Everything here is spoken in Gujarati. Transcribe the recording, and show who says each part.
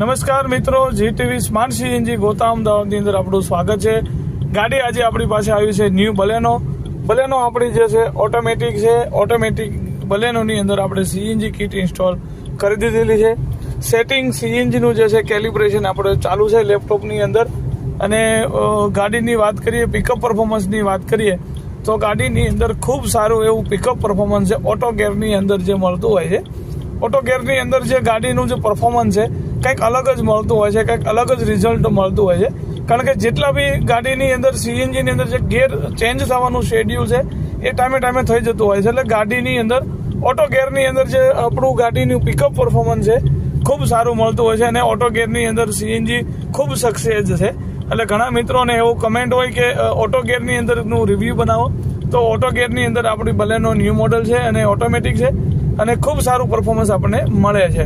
Speaker 1: નમસ્કાર મિત્રો, જીટીવી સ્માર્ટ સીએનજી ગોતા અમદાવાદની અંદર આપણું સ્વાગત છે. ગાડી આજે આપણી પાસે આવી છે ન્યૂ બલેનો. બલેનો આપણી જે છે ઓટોમેટિક છે. ઓટોમેટિક બલેનોની અંદર આપણે સીએનજી કિટ ઇન્સ્ટોલ કરી દીધેલી છે. સેટિંગ સીએનજીનું જે છે કેલિબ્રેશન આપણે ચાલુ છે લેપટોપની અંદર. અને ગાડીની વાત કરીએ, પિકઅપ પરફોર્મન્સની વાત કરીએ તો ગાડીની અંદર ખૂબ સારું એવું પિકઅપ પરફોર્મન્સ છે. ઓટો ગેરની અંદર જે મળતું હોય છે, ઓટો ગેરની અંદર જે ગાડીનું જે પરફોર્મન્સ છે કંઈક અલગ જ મળતું હોય છે, કંઈક અલગ જ રિઝલ્ટ મળતું હોય છે. કારણ કે જેટલા બી ગાડીની અંદર સીએનજીની અંદર જે ગેર ચેન્જ થવાનું શેડ્યુલ છે એ ટાઈમે થઈ જતું હોય છે. એટલે ગાડીની અંદર ઓટો ગેરની અંદર જે આપણું ગાડીનું પિકઅપ પરફોર્મન્સ છે ખૂબ સારું મળતું હોય છે. અને ઓટો ગેરની અંદર સીએનજી ખૂબ સક્સેસ છે. એટલે ઘણા મિત્રોને એવું કમેન્ટ હોય કે ઓટો ગેરની અંદરનું રિવ્યૂ બનાવો, તો ઓટો ગેરની અંદર આપણી બલેનો ન્યૂ મોડલ છે અને ઓટોમેટિક છે અને ખૂબ સારું પરફોર્મન્સ આપણને મળે છે.